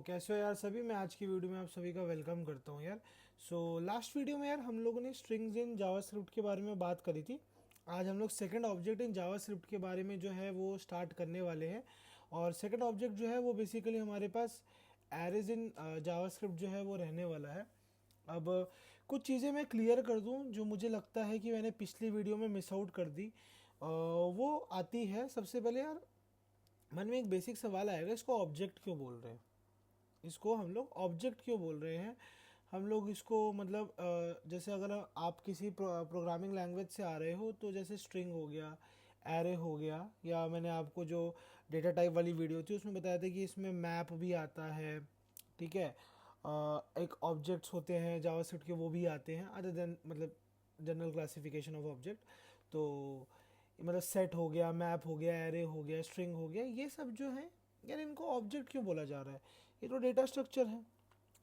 कैसे हो यार सभी। मैं आज की वीडियो में आप सभी का वेलकम करता हूँ यार। लास्ट वीडियो में यार हम लोगों ने स्ट्रिंग्स इन जावास्क्रिप्ट के बारे में बात करी थी। आज हम लोग सेकंड ऑब्जेक्ट इन जावास्क्रिप्ट के बारे में जो है वो स्टार्ट करने वाले हैं। और सेकंड ऑब्जेक्ट जो है वो बेसिकली हमारे पास एरेज इन जावास्क्रिप्ट जो है वो रहने वाला है। अब कुछ चीज़ें मैं क्लियर कर दूं जो मुझे लगता है कि मैंने पिछली वीडियो में मिस आउट कर दी। वो आती है सबसे पहले यार, मन में एक बेसिक सवाल आएगा, इसको ऑब्जेक्ट क्यों बोल रहे हैं। इसको हम लोग ऑब्जेक्ट क्यों बोल रहे हैं। हम लोग इसको मतलब जैसे अगर आप किसी प्रोग्रामिंग लैंग्वेज से आ रहे हो तो जैसे स्ट्रिंग हो गया, एरे हो गया, या मैंने आपको जो डेटा टाइप वाली वीडियो थी उसमें बताया था कि इसमें मैप भी आता है। ठीक है। एक ऑब्जेक्ट्स होते हैं जावास्क्रिप्ट के, वो भी आते हैं अदर देन मतलब जनरल क्लासिफिकेशन ऑफ ऑब्जेक्ट। तो मतलब सेट हो गया, मैप हो गया, एरे हो गया, स्ट्रिंग हो गया, ये सब जो है यार इनको ऑब्जेक्ट क्यों बोला जा रहा है। ये तो डेटा स्ट्रक्चर है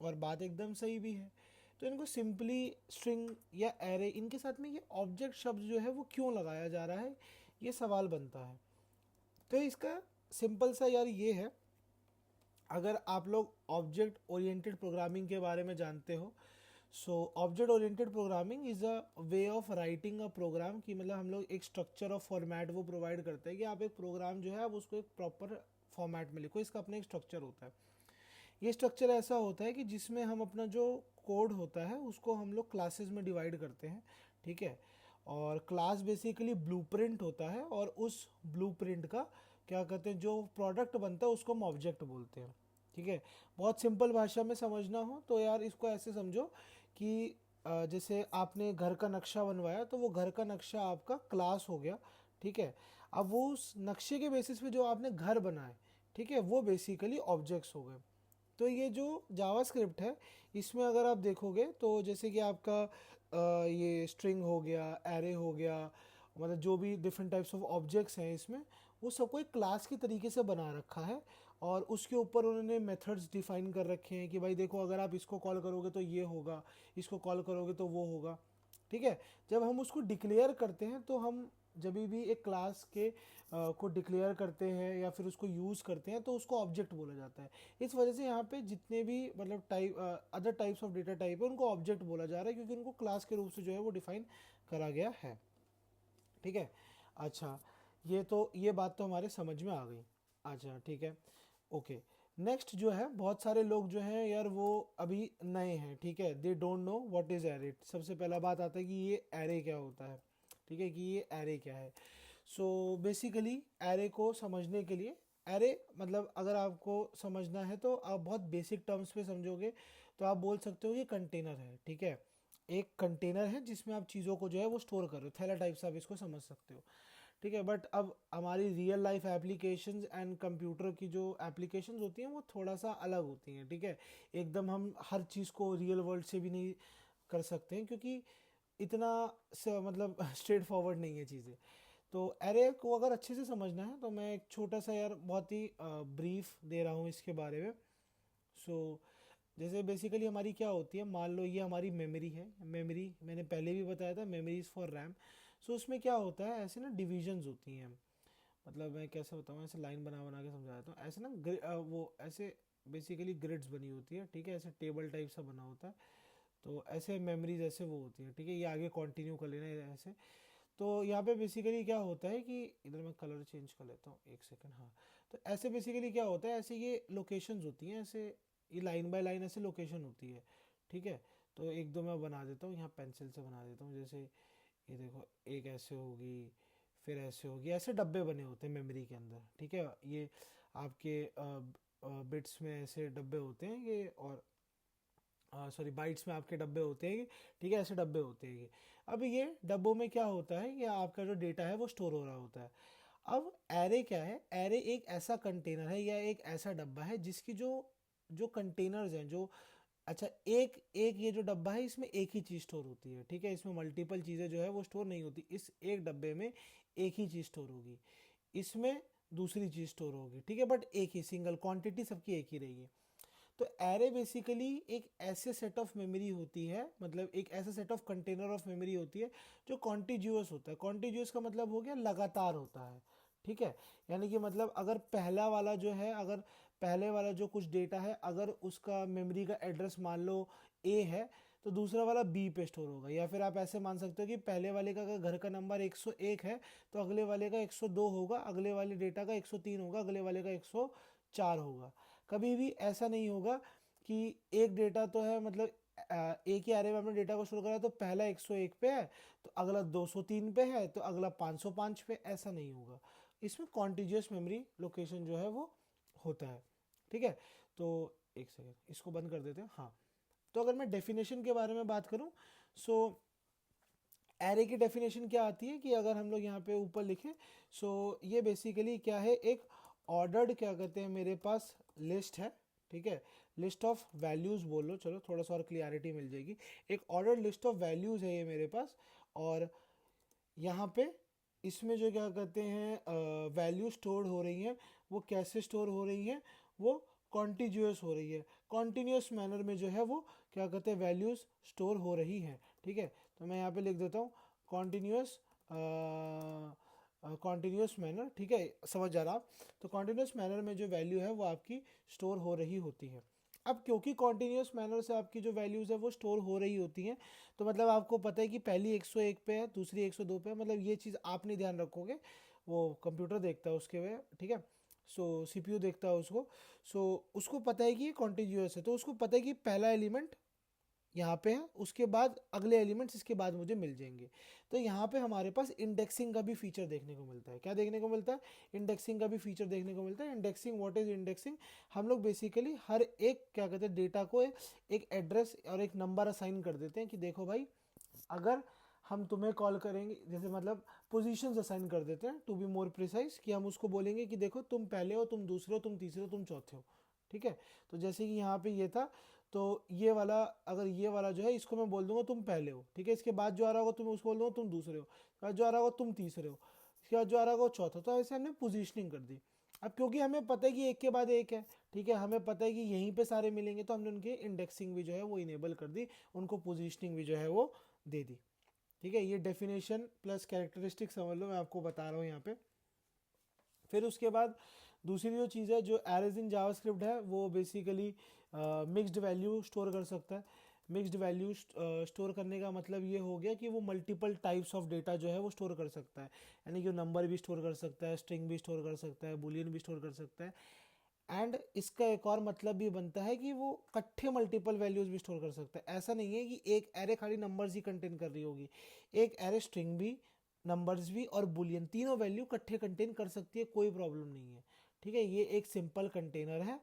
और बात एकदम सही भी है। तो इनको सिंपली स्ट्रिंग या एरे, इनके साथ में ये ऑब्जेक्ट शब्द जो है वो क्यों लगाया जा रहा है, ये सवाल बनता है। तो इसका सिंपल सा यार ये है, अगर आप लोग ऑब्जेक्ट ओरिएंटेड प्रोग्रामिंग के बारे में जानते हो, so object oriented programming is a way of writing a program, की मतलब हम लोग एक स्ट्रक्चर और फॉर्मेट वो प्रोवाइड करते हैं कि आप एक प्रोग्राम जो है आप उसको एक प्रॉपर फॉर्मेट में लिखो। इसका अपना एक स्ट्रक्चर होता है। ये स्ट्रक्चर ऐसा होता है कि जिसमें हम अपना जो कोड होता है उसको हम लोग क्लासेस में डिवाइड करते हैं। ठीक है। और क्लास बेसिकली ब्लूप्रिंट होता है, और उस ब्लूप्रिंट का क्या कहते हैं, जो प्रोडक्ट बनता है उसको हम ऑब्जेक्ट बोलते हैं। ठीक है। बहुत सिंपल भाषा में समझना हो तो यार इसको ऐसे समझो कि जैसे आपने घर का नक्शा बनवाया तो वो घर का नक्शा आपका क्लास हो गया। ठीक है। अब वो उस नक्शे के बेसिस पे जो आपने घर बनाए, ठीक है, वो बेसिकली ऑब्जेक्ट्स हो गए। तो ये जो जावास्क्रिप्ट है, इसमें अगर आप देखोगे तो जैसे कि आपका ये स्ट्रिंग हो गया, एरे हो गया, मतलब जो भी डिफरेंट टाइप्स ऑफ ऑब्जेक्ट्स हैं इसमें, वो सबको एक क्लास की तरीके से बना रखा है। और उसके ऊपर उन्होंने मेथड्स डिफाइन कर रखे हैं कि भाई देखो, अगर आप इसको कॉल करोगे तो ये होगा, इसको कॉल करोगे तो वो होगा। ठीक है। जब हम उसको डिक्लेयर करते हैं तो हम जब भी एक क्लास के को डिक्लेयर करते हैं या फिर उसको यूज़ करते हैं तो उसको ऑब्जेक्ट बोला जाता है। इस वजह से यहाँ पे जितने भी मतलब type other types of data type है उनको ऑब्जेक्ट बोला जा रहा है, क्योंकि उनको क्लास के रूप से जो है वो डिफाइन करा गया है। ठीक है। अच्छा, ये बात तो हमारे समझ में आ गई। अच्छा ठीक है। ओके। नेक्स्ट जो है, बहुत सारे लोग जो हैं यार वो अभी नए हैं। ठीक है। They don't know what is array. सबसे पहला बात आता है कि ये एरे क्या होता है। ठीक है, कि ये एरे क्या है। बेसिकली एरे को समझने के लिए, एरे मतलब अगर आपको समझना है तो आप बहुत बेसिक टर्म्स पे समझोगे तो आप बोल सकते हो कि कंटेनर है। ठीक है। एक कंटेनर है जिसमें आप चीज़ों को जो है वो स्टोर कर रहे हो, थैला टाइप से आप इसको समझ सकते हो। ठीक है। बट अब हमारी real life applications and computer की जो एप्लीकेशंस होती हैं वो थोड़ा सा अलग होती हैं। ठीक है। एकदम हम हर चीज़ को रियल वर्ल्ड से भी नहीं कर सकते हैं, क्योंकि इतना मतलब स्ट्रेट फॉरवर्ड नहीं है चीज़ें। तो एरे को अगर अच्छे से समझना है तो मैं एक छोटा सा यार बहुत ही ब्रीफ दे रहा हूँ इसके बारे में। सो जैसे बेसिकली हमारी क्या होती है, मान लो ये हमारी मेमोरी है। मेमोरी मैंने पहले भी बताया था, मेमोरी इज़ फॉर रैम। उसमें क्या होता है, ऐसे ना डिविजन्स होती हैं। मतलब मैं कैसे बताऊँ, ऐसे लाइन बना बना के समझा देता हूँ। ऐसे ना वो ऐसे बेसिकली ग्रिड्स बनी होती है। ठीक है। ऐसे टेबल टाइप सा बना होता है। तो ऐसे मेमोरीज ऐसे वो होती है। ठीक है। ये आगे कंटिन्यू कर लेना है ऐसे। तो यहाँ पे बेसिकली क्या होता है कि इधर मैं कलर चेंज कर लेता हूँ, एक सेकंड। हाँ। तो ऐसे बेसिकली क्या होता है, ऐसे ये लोकेशंस होती हैं, ऐसे ये लाइन बाय लाइन ऐसे लोकेशन होती है। ठीक है। तो एक दो मैं बना देता हूँ, यहाँ पेंसिल से बना देता हूँ। जैसे ये देखो, एक ऐसे होगी, फिर ऐसे होगी, ऐसे डब्बे बने होते हैं मेमोरी के अंदर। ठीक है। ये आपके बिट्स में ऐसे डब्बे होते हैं ये, और सॉरी बाइट्स में आपके डब्बे होते हैं। ठीक है। ऐसे डब्बे होते हैं ये। अब ये डब्बों में क्या होता है कि आपका जो डेटा है वो स्टोर हो रहा होता है। अब एरे क्या है, एरे एक ऐसा कंटेनर है या एक ऐसा डब्बा है जिसकी जो जो कंटेनर्स हैं, जो अच्छा एक एक ये जो डब्बा है इसमें एक ही चीज़ स्टोर होती है। ठीक है। इसमें मल्टीपल चीज़ें जो है वो स्टोर नहीं होती। इस एक डब्बे में एक ही चीज़ स्टोर होगी, इसमें दूसरी चीज़ स्टोर होगी। ठीक है। बट एक ही सिंगल क्वांटिटी सबकी एक ही रहेगी। तो एरे बेसिकली एक ऐसे सेट ऑफ मेमोरी होती है, मतलब एक ऐसा set of container of memory होती है जो कॉन्टिज्यूअस होता है। कॉन्टिज्यूअस का मतलब हो गया लगातार होता है। ठीक है। यानी कि मतलब अगर पहला वाला जो है, अगर पहले वाला जो कुछ डेटा है अगर उसका मेमोरी का एड्रेस मान लो ए है, तो दूसरा वाला बी पे स्टोर होगा। या फिर आप ऐसे मान सकते हो कि पहले वाले का अगर घर का नंबर 101 है तो अगले वाले का 102 होगा, अगले वाले डेटा का 103 होगा, अगले वाले का 104 होगा। कभी भी ऐसा नहीं होगा कि एक डेटा तो है, मतलब एक ही एरे में आपने डेटा को स्टोर करा तो पहला 101 पे है तो अगला 203 पे है तो अगला 505 पे, ऐसा नहीं होगा। इसमें कॉन्टिजियस मेमोरी लोकेशन जो है वो होता है। ठीक है, तो एक सेकेंड इसको बंद कर देते हैं। हाँ, तो अगर मैं डेफिनेशन के बारे में बात करूं, सो एरे की डेफिनेशन क्या आती है कि अगर हम लोग यहाँ पे ऊपर लिखें, सो ये बेसिकली क्या है, एक ऑर्डर्ड क्या कहते हैं मेरे पास लिस्ट है। ठीक है, लिस्ट ऑफ वैल्यूज बोल लो, चलो थोड़ा सा और क्लियरिटी मिल जाएगी। एक ऑर्डर्ड लिस्ट ऑफ वैल्यूज है ये मेरे पास, और यहाँ पे इसमें जो क्या कहते हैं वैल्यू स्टोर हो रही हैं, वो कैसे स्टोर हो रही हैं, वो कॉन्टिन्यूस हो रही है। कॉन्टिन्यूस मैनर में जो है वो क्या कहते हैं वैल्यूज स्टोर हो रही हैं। ठीक है, तो मैं यहाँ पे लिख देता हूँ कॉन्टिन्यूस कॉन्टिन्यूस मैनर। ठीक है, समझ जा रहा आप। तो कॉन्टिन्यूस मैनर में जो वैल्यू है वो आपकी स्टोर हो रही होती है। अब क्योंकि कॉन्टिन्यूस मैनर से आपकी जो वैल्यूज़ है वो स्टोर हो रही होती हैं, तो मतलब आपको पता है कि पहली 101 पे है, दूसरी 102 पे है, मतलब ये चीज़ आप नहीं ध्यान रखोगे, वो कंप्यूटर देखता है उसके वे। ठीक है, सो सीपीयू देखता है उसको, सो उसको पता है कि ये कॉन्टिन्यूस है, तो उसको पता है कि पहला एलिमेंट यहाँ पे है, उसके बाद अगले एलिमेंट्स इसके बाद मुझे मिल जाएंगे। तो यहाँ पे हमारे पास इंडेक्सिंग का भी फीचर देखने को मिलता है। क्या देखने को मिलता है? इंडेक्सिंग का भी फीचर देखने को मिलता है। Indexing, what is indexing? हम लोग बेसिकली हर एक क्या कहते हैं डेटा को एक एड्रेस और एक नंबर असाइन कर देते हैं कि देखो भाई, अगर हम तुम्हें कॉल करेंगे, जैसे मतलब पोजीशंस असाइन कर देते हैं टू बी मोर प्रिसाइज, कि हम उसको बोलेंगे कि देखो तुम पहले हो, तुम दूसरे हो, तुम तीसरे हो, तुम चौथे हो। ठीक है, तो जैसे कि यहाँ पे ये था, तो ये वाला, अगर ये वाला जो है इसको मैं बोल दूंगा तुम पहले हो। ठीक है, इसके बाद जो आ रहा होगा तुम उसको बोल दूंगा तुम दूसरे हो, इसके बाद जो आ रहा होगा तुम तीसरे हो, इसके बाद जो आ रहा होगा चौथा। तो ऐसे हमने पोजीशनिंग कर दी। अब क्योंकि हमें पता है कि एक के बाद एक है, ठीक है, हमें पता है कि यहीं पे सारे मिलेंगे, तो हमने उनकी इंडेक्सिंग भी जो है वो इनेबल कर दी, उनको पोजीशनिंग भी जो है वो दे दी। ठीक है, ये डेफिनेशन प्लस कैरेक्टरिस्टिक समझ लो, मैं आपको बता रहा हूँ यहाँ पे। फिर उसके बाद दूसरी जो चीज़ है, जो एरेज इन जावास्क्रिप्ट है, वो बेसिकली मिक्स्ड वैल्यू स्टोर कर सकता है। मिक्स्ड वैल्यू स्टोर करने का मतलब ये हो गया कि वो मल्टीपल टाइप्स ऑफ डेटा जो है वो स्टोर कर सकता है। यानी कि नंबर भी स्टोर कर सकता है, स्ट्रिंग भी स्टोर कर सकता है, बुलियन भी स्टोर कर सकता है। एंड इसका एक और मतलब भी बनता है कि वो इकट्ठे मल्टीपल वैल्यूज भी स्टोर कर सकता है। ऐसा नहीं है कि एक एरे खाली नंबर्स ही कंटेन कर रही होगी, एक एरे स्ट्रिंग भी, नंबर्स भी और बुलियन तीनों वैल्यू इकट्ठे कंटेन कर सकती है, कोई प्रॉब्लम नहीं है। ठीक है, ये एक सिंपल कंटेनर है,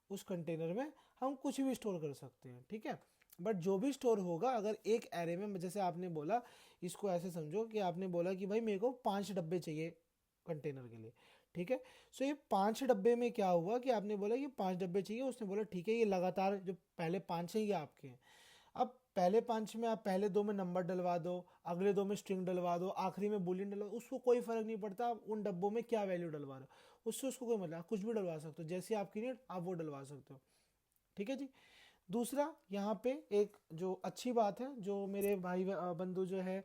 उस कंटेनर में हम कुछ भी स्टोर कर सकते हैं। ठीक है, बट जो भी स्टोर होगा, अगर एक एरे में, जैसे आपने बोला, इसको ऐसे समझो कि आपने बोला कि भाई मेरे को 5 डब्बे चाहिए कंटेनर के लिए। ठीक है, सो ये 5 डब्बे में क्या हुआ कि आपने बोला कि 5 डब्बे चाहिए, उसने बोला ठीक है, ये लगातार जो पहले 5 है ये आपके हैं। अब पहले 5 में आप पहले 2 में नंबर डलवा दो, अगले 2 में स्ट्रिंग डलवा दो, आखिरी में बुलियन डलवा दो, उसको कोई फर्क नहीं पड़ता आप उन डब्बों में क्या वैल्यू डलवा रहे हो, उससे उसको कोई मतलब, आप कुछ भी डलवा सकते हो, जैसे आपकी नीड आप वो डलवा सकते हो। ठीक है जी। दूसरा यहाँ पे एक जो अच्छी बात है, जो मेरे भाई बंधु जो है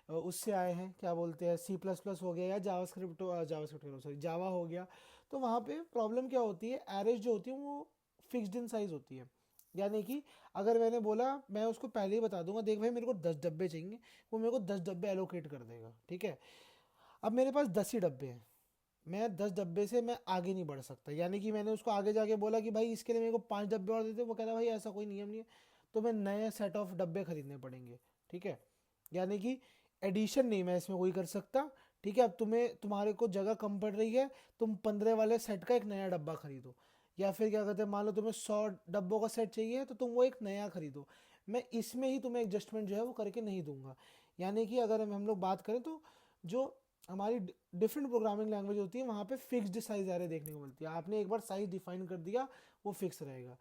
उससे आए हैं, क्या बोलते हैं, सी प्लस प्लस हो गया या जावास्क्रिप्ट, जावास्क्रिप्ट सॉरी जावा हो गया, तो वहाँ पे प्रॉब्लम क्या होती है, एरेज जो होती है वो फिक्स्ड इन साइज होती है। यानी कि अगर मैंने बोला, मैं उसको पहले ही बता दूंगा देख भाई मेरे को 10 डब्बे चाहिए, वो मेरे को 10 डब्बे एलोकेट कर देगा। ठीक है, अब मेरे पास 10 ही डब्बे हैं, मैं 10 डब्बे से मैं आगे नहीं बढ़ सकता। यानी कि मैंने उसको आगे जाके बोला कि भाई इसके लिए मेरे को 5 डब्बे और देते, वो कहता भाई ऐसा कोई नियम नहीं है, तो मैं नए सेट ऑफ डब्बे खरीदने पड़ेंगे। ठीक है, यानी कि एडिशन नहीं मैं इसमें कोई कर सकता। ठीक है, अब तुम्हारे को जगह कम पड़ रही है, तुम 15 वाले सेट का एक नया डब्बा खरीदो, या फिर क्या कहते हैं, मान लो तुम्हें 100 डब्बों का सेट चाहिए तो तुम वो एक नया खरीदो। मैं इसमें ही तुम्हें एडजस्टमेंट जो है वो करके नहीं दूंगा। यानी कि अगर हम लोग बात करें तो जो हमारी डिफरेंट प्रोग्रामिंग लैंग्वेज होती है, वहाँ पे फिक्स्ड साइज एरे देखने को मिलती है। आपने एक बार साइज डिफाइन कर दिया, वो फिक्स रहेगा।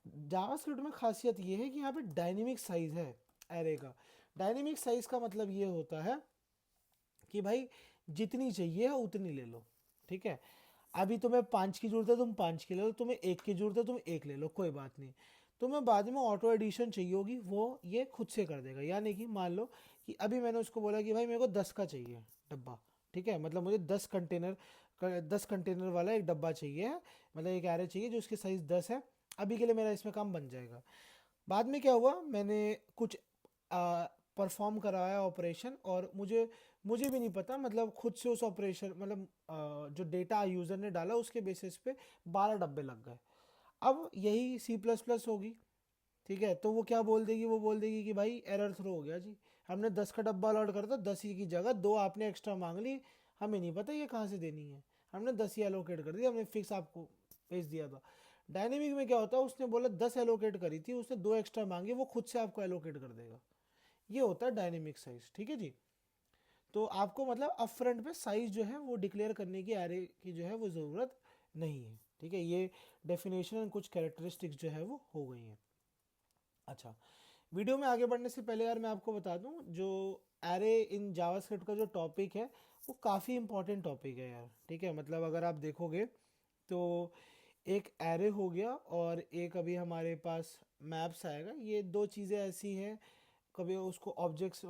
जावास्क्रिप्ट में खासियत ये है कि यहाँ पे डायनेमिक साइज है एरे का। डायनेमिक साइज का मतलब ये होता है कि भाई जितनी चाहिए है उतनी ले लो। ठीक है, अभी तुम्हें 5 की जरूरत है, तुम 5 की ले लो, तुम्हें 1 की जरूरत है, तुम 1 ले लो, कोई बात नहीं। तुम्हें बाद में ऑटो एडिशन चाहिए होगी, वो ये खुद से कर देगा। यानी कि मान लो कि अभी मैंने उसको बोला कि भाई मेरे को 10 का चाहिए डब्बा, ठीक है, मतलब मुझे 10 कंटेनर वाला एक डब्बा चाहिए है, मतलब एक एरे चाहिए जो उसकी साइज़ 10 है। अभी के लिए मेरा इसमें काम बन जाएगा। बाद में क्या हुआ, मैंने कुछ परफॉर्म कराया ऑपरेशन, और मुझे मुझे भी नहीं पता, मतलब खुद से उस ऑपरेशन, मतलब जो डेटा यूज़र ने डाला उसके बेसिस पे 12 डब्बे लग गए। अब यही C++ होगी, ठीक है, तो वो क्या बोल देगी, वो बोल देगी कि भाई एरर थ्रो हो गया जी, हमने 10 का डब्बा अलॉट करा था, 10 ही की जगह 2 आपने एक्स्ट्रा मांग ली, हमें नहीं पता ये कहाँ से देनी है, हमने 10 ही एलोकेट कर दी, हमने फिक्स आपको भेज दिया था। डायनेमिक में क्या होता है, उसने बोला 10 एलोकेट करी थी, उसने 2 एक्स्ट्रा मांगी, वो खुद से आपको एलोकेट कर देगा। ये होता है डायनेमिक साइज, ठीक है जी। तो आपको मतलब अप फ्रंट पे साइज जो है वो डिक्लेयर करने की, एरे की जो है वो ज़रूरत नहीं है, ठीक है। ये डेफिनेशन एंड कुछ कैरेक्टरिस्टिक्स जो है वो हो गई हैं। अच्छा, वीडियो में आगे बढ़ने से पहले यार मैं आपको बता दूं, जो एरे इन जावास्क्रिप्ट का जो टॉपिक है वो काफ़ी इंपॉर्टेंट टॉपिक है यार, ठीक है। मतलब अगर आप देखोगे तो एक एरे हो गया और एक अभी हमारे पास मैप्स आएगा, ये दो चीज़ें ऐसी हैं, कभी उसको ऑब्जेक्ट्स,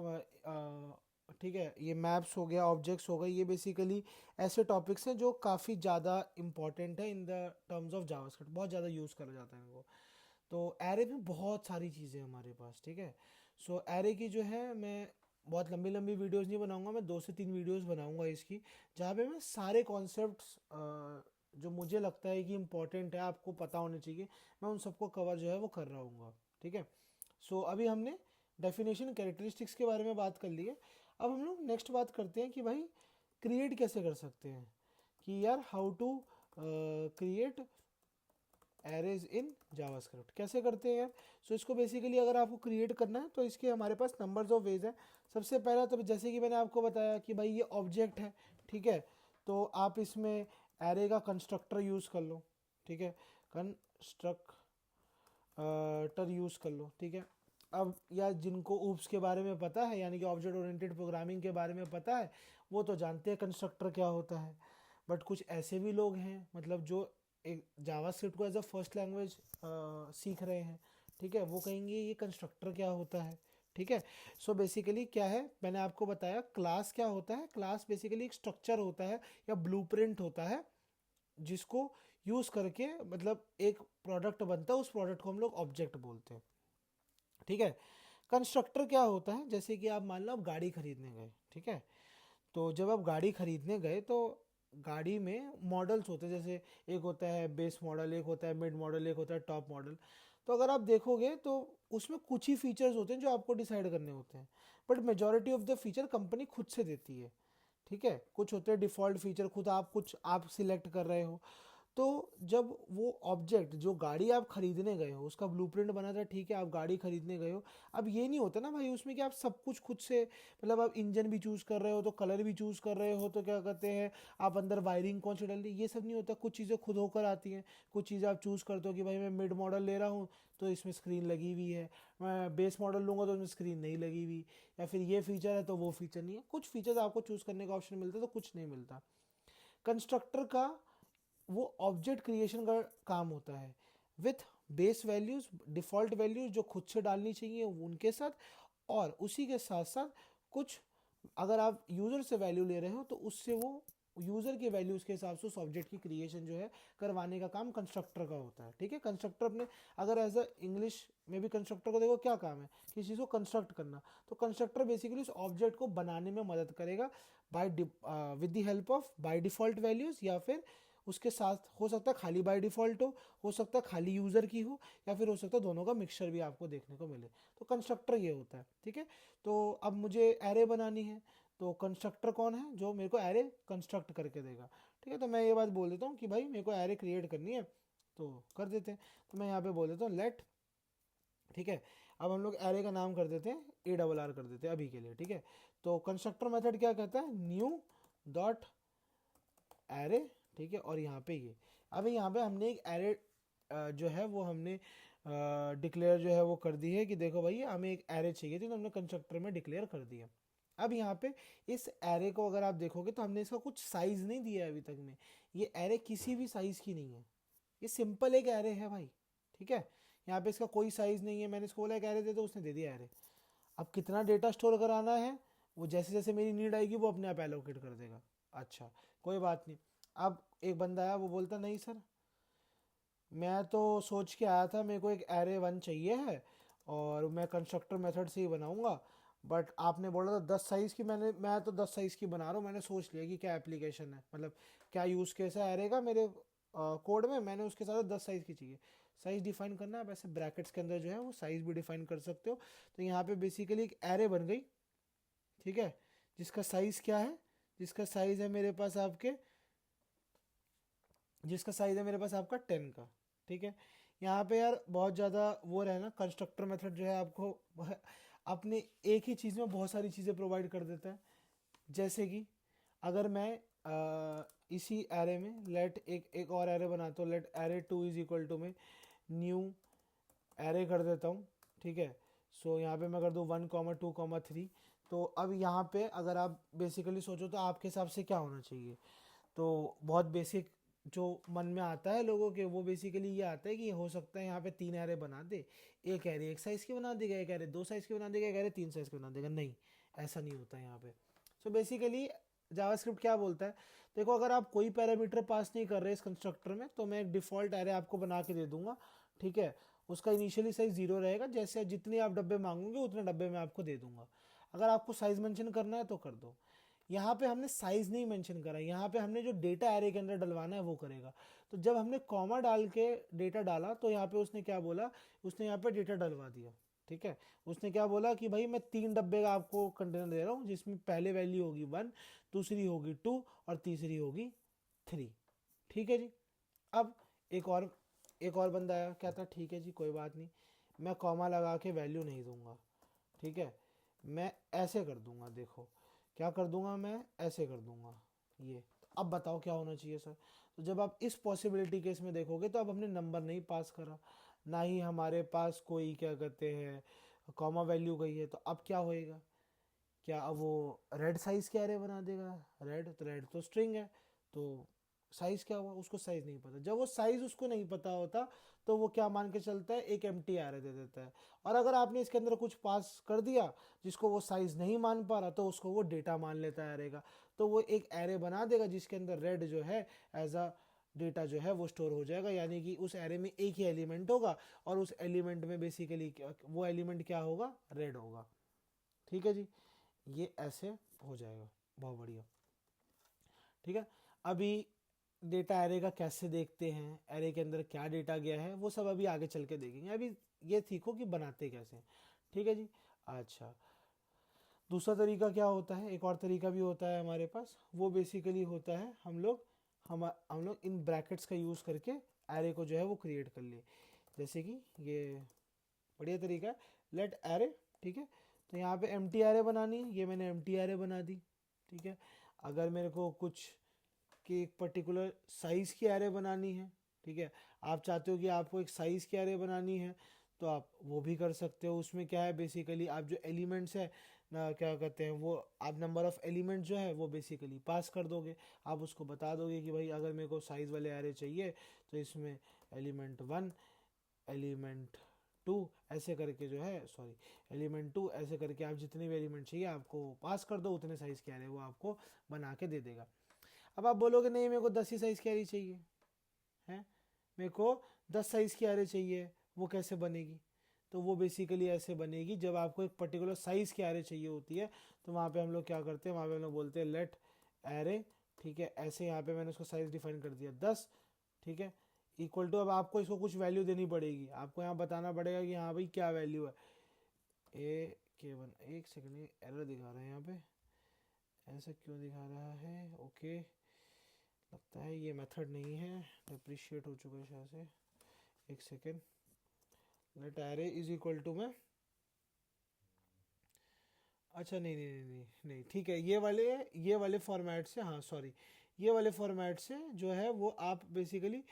ठीक है, ये मैप्स हो गया, ऑब्जेक्ट्स हो गए, ये बेसिकली ऐसे टॉपिक्स हैं जो काफ़ी ज़्यादा इंपॉर्टेंट है in the terms of JavaScript, बहुत ज़्यादा यूज़ करा जाता है इनको। तो एरे में बहुत सारी चीज़ें हैं हमारे पास, ठीक है। सो एरे की जो है, मैं बहुत लंबी लंबी वीडियोस नहीं बनाऊंगा, मैं 2 से 3 वीडियोस बनाऊंगा इसकी, जहाँ पे मैं सारे कॉन्सेप्ट्स जो मुझे लगता है कि इम्पोर्टेंट है, आपको पता होने चाहिए, मैं उन सबको कवर जो है वो कर रहा हूँ, ठीक है। सो अभी हमने डेफिनेशन कैरेक्टरिस्टिक्स के बारे में बात कर ली है। अब हम लोग नेक्स्ट बात करते हैं कि भाई क्रिएट कैसे कर सकते हैं, कि यार how to create arrays in JavaScript कैसे करते हैं यार। सो इसको बेसिकली अगर आपको क्रिएट करना है तो इसके हमारे पास नंबर्स ऑफ वेज है। सबसे पहला तो जैसे कि मैंने आपको बताया कि भाई ये ऑब्जेक्ट है, ठीक है, तो आप इसमें एरे का कंस्ट्रक्टर यूज़ कर लो, ठीक है, कंस्ट्रक्टर यूज़ कर लो, ठीक है। अब यार जिनको ऊप्स के बारे में पता है, यानी कि ऑब्जेक्ट ओरिएंटेड प्रोग्रामिंग के बारे में पता है, वो तो जानते हैं कंस्ट्रक्टर क्या होता है। बट कुछ ऐसे भी लोग हैं, मतलब जो एक जावास्क्रिप्ट को एज अ फर्स्ट लैंग्वेज सीख रहे हैं, ठीक है, वो कहेंगे ये कंस्ट्रक्टर क्या होता है, ठीक है। सो बेसिकली क्या है, मैंने आपको बताया क्लास क्या होता है। क्लास बेसिकली एक स्ट्रक्चर होता है या ब्लूप्रिंट होता है, जिसको यूज़ करके मतलब एक प्रोडक्ट बनता है, उस प्रोडक्ट को हम लोग ऑब्जेक्ट बोलते हैं, ठीक है। कंस्ट्रक्टर क्या होता है, जैसे कि आप मान लो आप गाड़ी खरीदने गए, ठीक है, तो जब आप गाड़ी खरीदने गए तो गाड़ी में मॉडल्स होते हैं, जैसे एक होता है बेस मॉडल, एक होता है मिड मॉडल, एक होता है टॉप मॉडल। तो अगर आप देखोगे तो उसमें कुछ ही फीचर्स होते हैं जो आपको डिसाइड करने होते हैं, but majority of the feature company खुद से देती है, ठीक है। कुछ होते हैं डिफ़ॉल्ट फीचर, खुद आप कुछ आप सिलेक्ट कर रहे हो। तो जब वो ऑब्जेक्ट जो गाड़ी आप खरीदने गए हो उसका ब्लूप्रिंट बना था, ठीक है, आप गाड़ी खरीदने गए हो। अब ये नहीं होता ना भाई उसमें कि आप सब कुछ खुद से, मतलब आप इंजन भी चूज़ कर रहे हो तो कलर भी चूज़ कर रहे हो, तो क्या कहते हैं आप अंदर वायरिंग कौन सी डाल दी, ये सब नहीं होता। कुछ चीज़ें खुद होकर आती हैं, कुछ चीज़ें आप चूज़ करते हो कि भाई मैं मिड मॉडल ले रहा हूँ तो इसमें स्क्रीन लगी हुई है, मैं बेस मॉडल लूँगा तो उसमें स्क्रीन नहीं लगी हुई, या फिर ये फीचर है तो वो फीचर नहीं है। कुछ फीचर्स आपको चूज़ करने का ऑप्शन मिलता है तो कुछ नहीं मिलता। कंस्ट्रक्टर का वो ऑब्जेक्ट क्रिएशन का काम होता है with base values, default values जो खुद से डालनी चाहिए उनके साथ, और उसी के साथ साथ कुछ अगर आप यूज़र से वैल्यू ले रहे हो तो उससे वो यूज़र के वैल्यूज़ के हिसाब से उस ऑब्जेक्ट की क्रिएशन जो है करवाने का काम कंस्ट्रक्टर का होता है, ठीक है। कंस्ट्रक्टर अपने, अगर एज अ इंग्लिश में भी कंस्ट्रक्टर को देखो क्या काम है, किसी चीज़ को कंस्ट्रक्ट करना, तो कंस्ट्रक्टर बेसिकली उस ऑब्जेक्ट को बनाने में मदद करेगा by with the help of by default values, या फिर उसके साथ हो सकता है खाली बाय डिफ़ॉल्ट हो सकता है खाली यूज़र की हो, या फिर हो सकता है दोनों का मिक्सचर भी आपको देखने को मिले। तो कंस्ट्रक्टर ये होता है, ठीक है। तो अब मुझे एरे बनानी है, तो कंस्ट्रक्टर कौन है जो मेरे को एरे कंस्ट्रक्ट करके देगा, ठीक है। तो मैं ये बात बोल देता हूँ कि भाई मेरे को एरे क्रिएट करनी है, तो कर देते हैं। तो मैं यहाँ पे बोल देता हूँ लेट, ठीक है। अब हम लोग एरे का नाम कर देते हैं ARR कर देते हैं अभी के लिए, ठीक है। तो कंस्ट्रक्टर मेथड क्या कहता है, न्यू डॉट एरे, ठीक है, और यहाँ पे ये, अब यहाँ पे हमने एक एरे जो है वो हमने डिक्लेयर जो है वो कर दी है कि देखो भाई हमें एक एरे चाहिए थी, तो हमने कंस्ट्रक्टर में डिक्लेयर कर दिया। अब यहाँ पे इस एरे को अगर आप देखोगे तो हमने इसका कुछ साइज नहीं दिया है अभी तक में, ये एरे किसी भी साइज की नहीं है, ये सिंपल एक एरे है भाई, ठीक है। यहाँ पे इसका कोई साइज नहीं है, मैंने इसको बोला एक एरे दे दो, उसने दे दिया एरे। अब कितना डेटा स्टोर कराना है वो जैसे जैसे मेरी नीड आएगी वो अपने आप एलोकेट कर देगा, अच्छा, कोई बात नहीं। अब एक बंदा आया, वो बोलता नहीं सर, मैं तो सोच के आया था, मेरे को एक एरे 1 चाहिए है और मैं कंस्ट्रक्टर मेथड से ही बनाऊंगा, बट आपने बोला था 10 साइज़ की, मैं तो 10 साइज़ की बना रहा हूँ। मैंने सोच लिया कि क्या एप्लीकेशन है, मतलब क्या यूज़ केस है एरे का मेरे कोड में, मैंने उसके साथ 10 साइज़ की चाहिए। साइज़ डिफाइन करना है, आप ऐसे ब्रैकेट्स के अंदर जो है वो साइज़ भी डिफाइन कर सकते हो। तो यहाँ पे बेसिकली एक एरे बन गई, ठीक है, जिसका साइज़ क्या है, जिसका साइज़ है मेरे पास आपके, जिसका साइज़ है मेरे पास आपका 10 का, ठीक है। यहाँ पे यार बहुत ज़्यादा वो रहे ना, कंस्ट्रक्टर मेथड जो है आपको अपने एक ही चीज़ में बहुत सारी चीज़ें प्रोवाइड कर देता है। जैसे कि अगर मैं इसी एरे में लेट एक और एरे बनाता हूँ, let array 2 is equal to में न्यू एरे कर देता हूँ, ठीक है। सो यहाँ पे मैं कर दूँ 1, 2, 3। तो अब यहाँ पे अगर आप बेसिकली सोचो तो आपके हिसाब से क्या होना चाहिए, तो बहुत बेसिक जो मन में आता है लोगों के, वो बेसिकली ये आता है कि हो सकता है यहाँ पे 3 एरे बना दे, एक एरे 1 साइज़ की बना देगा, एक एरे 2 साइज़ की बना देगा, एक एरे 3 साइज़ की बना देगा। नहीं, ऐसा नहीं होता यहाँ पे। सो बेसिकली जावास्क्रिप्ट क्या बोलता है, देखो अगर आप कोई पैरामीटर पास नहीं कर रहे इस कंस्ट्रक्टर में, तो मैं एक डिफ़ॉल्ट एरे आपको बना के दे दूंगा, ठीक है। उसका इनिशियली साइज 0 रहेगा, जैसे जितने आप डब्बे मांगोगे उतने डब्बे मैं आपको दे दूंगा। अगर आपको साइज मेंशन करना है तो कर दो। यहाँ पे हमने साइज नहीं मेंशन करा, यहाँ पे हमने जो डेटा एरे के अंदर डलवाना है वो करेगा। तो जब हमने कॉमा डाल के डेटा डाला तो यहाँ पे उसने क्या बोला, उसने यहाँ पे डेटा डलवा दिया, ठीक है। उसने क्या बोला कि भाई मैं 3 डब्बे का आपको कंटेनर दे रहा हूँ, जिसमें पहले वैल्यू होगी 1, दूसरी होगी 2 और तीसरी होगी 3, ठीक है जी। अब एक और बंदा आया, कहता ठीक है जी कोई बात नहीं, मैं कॉमा लगा के वैल्यू नहीं दूंगा, ठीक है, मैं ऐसे कर दूंगा, देखो क्या कर दूंगा, मैं ऐसे कर दूंगा ये। अब बताओ क्या होना चाहिए सर। तो जब आप इस पॉसिबिलिटी केस में देखोगे तो अब हमने नंबर नहीं पास करा, ना ही हमारे पास कोई क्या कहते हैं कॉमा वैल्यू गई है, तो अब क्या होएगा, क्या अब वो रेड साइज के एरे बना देगा, रेड तो स्ट्रिंग है, तो साइज क्या हुआ, उसको साइज नहीं पता। जब वो साइज उसको नहीं पता होता तो वो क्या मान के चलता है, एक एम्प्टी एरे दे देता है। और अगर आपने इसके अंदर कुछ पास कर दिया जिसको वो साइज नहीं मान पा रहा, तो उसको वो डेटा मान लेता है एरे का। तो वो एक एरे बना देगा जिसके अंदर रेड जो है एज अ डेटा जो है वो स्टोर हो जाएगा, यानी कि उस एरे में एक ही एलिमेंट होगा और उस एलिमेंट में बेसिकली वो एलिमेंट क्या होगा, रेड होगा, ठीक है जी। ये ऐसे हो जाएगा, बहुत बढ़िया, ठीक है। अभी डेटा एरे का कैसे देखते हैं, एरे के अंदर क्या डेटा गया है, वो सब अभी आगे चल के देखेंगे। अभी ये सीखो कि बनाते कैसे हैं, ठीक है जी। अच्छा, दूसरा तरीका क्या होता है, एक और तरीका भी होता है हमारे पास, वो बेसिकली होता है हम लोग इन ब्रैकेट्स का यूज़ करके एरे को जो है वो क्रिएट कर ले। जैसे कि ये बढ़िया तरीका है, लेट एरे, ठीक है। तो यहाँ पे एम्प्टी एरे बनानी है, ये मैंने एम्प्टी एरे बना दी, ठीक है। अगर मेरे को कुछ कि एक पर्टिकुलर साइज़ की एरे बनानी है, ठीक है, आप चाहते हो कि आपको एक साइज़ की एरे बनानी है, तो आप वो भी कर सकते हो। उसमें क्या है, बेसिकली आप जो एलिमेंट्स है ना, क्या कहते हैं वो, आप नंबर ऑफ़ एलिमेंट जो है वो बेसिकली पास कर दोगे। आप उसको बता दोगे कि भाई अगर मेरे को साइज़ वाले एरे चाहिए तो इसमें एलिमेंट 1, एलिमेंट 2 ऐसे करके जो है, सॉरी, एलिमेंट 2 ऐसे करके आप जितने भी एलिमेंट चाहिए आपको पास कर दो, उतने साइज़ के एरे वो आपको बना के दे देगा। अब आप बोलोगे नहीं मेरे को 10 ही साइज़ की एरे चाहिए है, मेरे को 10 साइज़ की एरे चाहिए, वो कैसे बनेगी। तो वो बेसिकली ऐसे बनेगी, जब आपको एक पर्टिकुलर साइज़ की एरे चाहिए होती है तो वहाँ पे हम लोग क्या करते हैं, वहाँ पे हम लोग बोलते हैं लेट एरे, ठीक है। ऐसे यहाँ पे मैंने उसका साइज़ डिफाइन कर दिया 10, ठीक है, इक्वल टू, अब आपको इसको कुछ वैल्यू देनी पड़ेगी, आपको यहाँ बताना पड़ेगा कि हाँ भाई क्या वैल्यू है। A1, एक सेकंड, एरर दिखा रहा है यहाँ पे, ऐसा क्यों दिखा रहा है, ओके, लगता है ये मेथड नहीं है, अप्रिशिएट हो चुका है शायद से। एक second, let array is equal to में, अच्छा नहीं नहीं नहीं नहीं नहीं, ठीक है, ये वाले फॉर्मेट से, हाँ सॉरी, ये वाले फॉर्मेट से जो है वो आप बेसिकली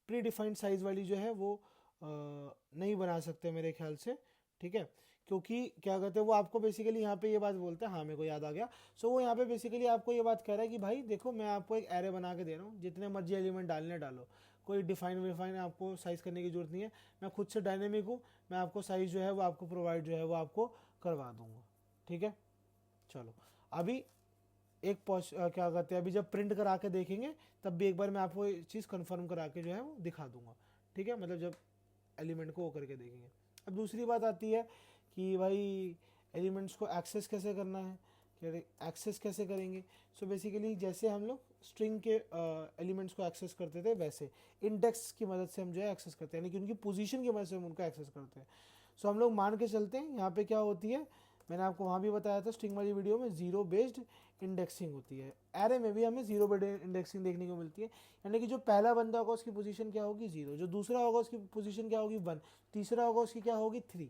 प्री डिफाइंड साइज वाली जो है वो नहीं बना सकते मेरे ख्याल से, ठीक है। क्योंकि क्या कहते हैं वो आपको बेसिकली यहाँ पे ये बात बोलते हैं, हाँ मेरे को याद आ गया। सो वो यहाँ पे बेसिकली आपको ये बात कह रहा है कि भाई देखो मैं आपको एक एरे बना के दे रहा हूँ, जितने मर्जी एलिमेंट डालने डालो, कोई डिफाइन विफाइन आपको साइज़ करने की जरूरत नहीं है, मैं खुद से डायनेमिक हूँ, मैं आपको साइज़ जो है वो आपको प्रोवाइड जो है वो आपको करवा दूंगा, ठीक है। चलो, अभी क्या कहते हैं, अभी जब प्रिंट करा के देखेंगे तब भी एक बार मैं आपको ये चीज़ कंफर्म करा के जो है वो दिखा दूंगा, ठीक है, मतलब जब एलिमेंट को वो करके देखेंगे। अब दूसरी बात आती है कि भाई एलिमेंट्स को एक्सेस कैसे करना है, एक्सेस कैसे करेंगे। सो बेसिकली जैसे हम लोग स्ट्रिंग के एलिमेंट्स को एक्सेस करते थे वैसे इंडेक्स की मदद से हम जो है एक्सेस करते हैं, यानी कि उनकी पोजीशन की मदद से हम उनको एक्सेस करते हैं। सो हम लोग मान के चलते हैं यहाँ पे क्या होती है, मैंने आपको वहाँ भी बताया था स्ट्रिंग वाली वीडियो में, जीरो बेस्ड इंडेक्सिंग होती है। एरे में भी हमें जीरो बेस्ड इंडेक्सिंग देखने को मिलती है, यानी कि जो पहला बंदा होगा उसकी पोजीशन क्या होगी 0, जो दूसरा होगा उसकी पोजीशन क्या होगी 1, तीसरा होगा उसकी क्या होगी 3,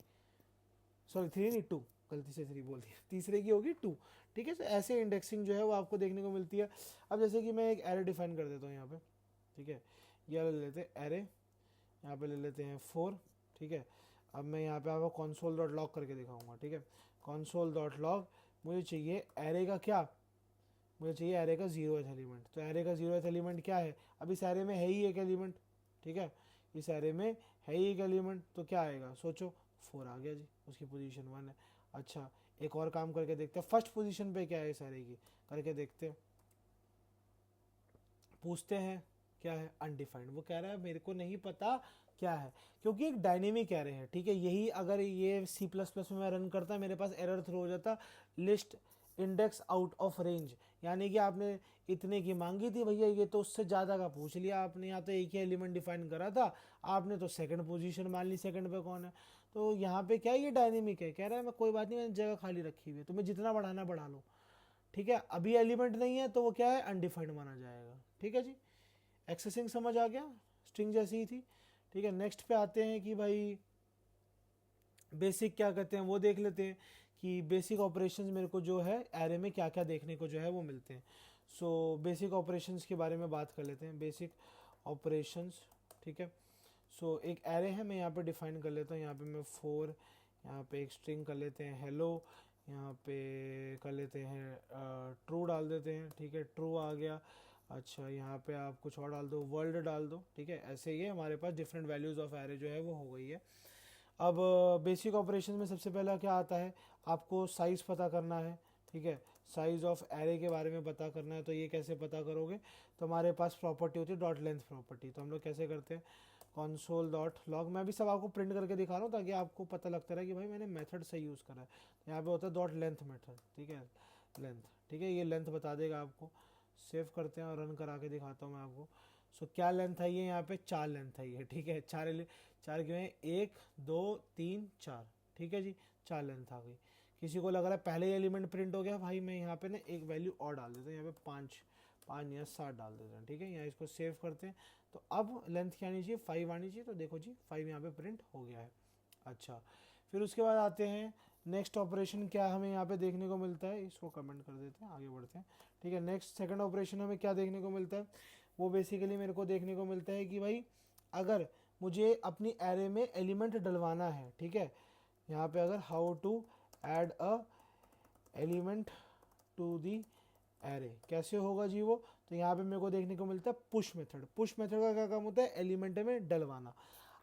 सॉरी 3 नहीं 2, गलती से 3 बोल दिया, तीसरे की होगी 2, ठीक है। तो ऐसे इंडेक्सिंग जो है वो आपको देखने को मिलती है। अब जैसे कि मैं एक एरे डिफाइन कर देता हूँ यहाँ पे, ठीक है, ये ले लेते हैं एरे, यहाँ पे ले लेते हैं 4, ठीक है। अब मैं यहाँ पे आपको console डॉट लॉग करके दिखाऊंगा, ठीक है। console डॉट लॉग, मुझे चाहिए एरे का क्या, मुझे चाहिए एरे का 0th एलिमेंट। तो एरे का 0th एलिमेंट क्या है, अब इस एरे में है ही एक एलिमेंट, ठीक है, इस एरे में है ही एक एलिमेंट, तो क्या आएगा सोचो, 4 आ गया जी, उसकी पोजीशन 1 है। अच्छा, एक और काम करके देखते हैं, फर्स्ट पोजीशन पे क्या है इस एरे की, करके देखते हैं, पूछते हैं क्या है, अनडिफाइंड। वो कह रहा है मेरे को नहीं पता क्या है, क्योंकि एक डायनेमिक एरे है, ठीक है। यही अगर ये C++ में मैं रन करता मेरे पास एरर थ्रो हो जाता, list index out of range, यानी कि आपने इतने की मांगी थी भैया, ये तो उससे ज़्यादा का पूछ लिया आपने, यहाँ तो एक ही एलिमेंट डिफाइन करा था आपने, तो सेकंड पोजीशन मान ली, सेकंड पे कौन है। तो यहाँ पे क्या है, ये डायनेमिक है, कह रहा है मैं कोई बात नहीं, मैंने जगह खाली रखी हुई है, तुम्हें जितना बढ़ाना बढ़ा लो, ठीक है। अभी एलिमेंट नहीं है तो वो क्या है, अनडिफाइंड माना जाएगा, ठीक है जी। एक्सेसिंग समझ आ गया, स्ट्रिंग जैसी ही थी, ठीक है। नेक्स्ट पे आते हैं कि भाई बेसिक क्या कहते हैं वो देख लेते हैं कि बेसिक ऑपरेशंस मेरे को जो है एरे में क्या क्या देखने को जो है वो मिलते हैं। सो बेसिक ऑपरेशंस के बारे में बात कर लेते हैं, बेसिक ऑपरेशंस, ठीक है। सो एक एरे है, मैं यहाँ पे डिफाइन कर लेता हूँ, यहाँ पे मैं 4, यहाँ पे एक स्ट्रिंग कर लेते हैं हेलो, यहाँ पे कर लेते हैं ट्रू डाल देते हैं, ठीक है, ट्रू आ गया। अच्छा, यहाँ पे आप कुछ और डाल दो, वर्ल्ड डाल दो, ठीक है। ऐसे ही हमारे पास डिफरेंट वैल्यूज़ ऑफ एरे जो है वो हो गई है। अब बेसिक ऑपरेशन में सबसे पहला क्या आता है, आपको साइज़ पता करना है, ठीक है, साइज़ ऑफ एरे के बारे में पता करना है। तो ये कैसे पता करोगे, तो हमारे पास प्रॉपर्टी होती है डॉट लेंथ प्रॉपर्टी, तो हम लोग कैसे करते हैं, console डॉट लॉग, मैं भी सब आपको प्रिंट करके दिखा रहा हूँ ताकि आपको पता लगता रहे कि भाई मैंने मेथड सही यूज़ करा है। तो यहाँ पे होता है डॉट लेंथ मेथड, ठीक है, लेंथ, ठीक है, ये लेंथ बता देगा आपको। सेव करते हैं और रन करा के दिखाता हूँ मैं आपको। सो क्या लेंथ है ये, यहाँ पे 4 लेंथ है ये, ठीक है, चार क्यों है, 1 2 3 4, ठीक है जी, 4 लेंथ आ गई। किसी को लग रहा है पहले ही एलिमेंट प्रिंट हो गया, भाई मैं यहाँ पे ना एक वैल्यू और डाल देता हूँ, यहाँ पे 5 या 7 डाल देते हैं, ठीक है। यहाँ इसको सेव करते हैं, तो अब लेंथ क्या आनी चाहिए, 5 आनी चाहिए, तो देखो जी 5 यहाँ पे प्रिंट हो गया है। अच्छा, फिर उसके बाद आते हैं नेक्स्ट ऑपरेशन, क्या हमें यहाँ पे देखने को मिलता है, इसको कमेंट कर देते हैं, आगे बढ़ते हैं, ठीक है। नेक्स्ट सेकंड ऑपरेशन हमें क्या देखने को मिलता है, वो बेसिकली मेरे को देखने को मिलता है कि भाई अगर मुझे अपनी एरे में एलिमेंट डलवाना है, ठीक है, यहाँ पे अगर how to add a element to the array कैसे होगा जी वो, तो यहाँ पे मेरे को देखने को मिलता है पुश मेथड। पुश मेथड का क्या काम होता है, एलिमेंट में डलवाना।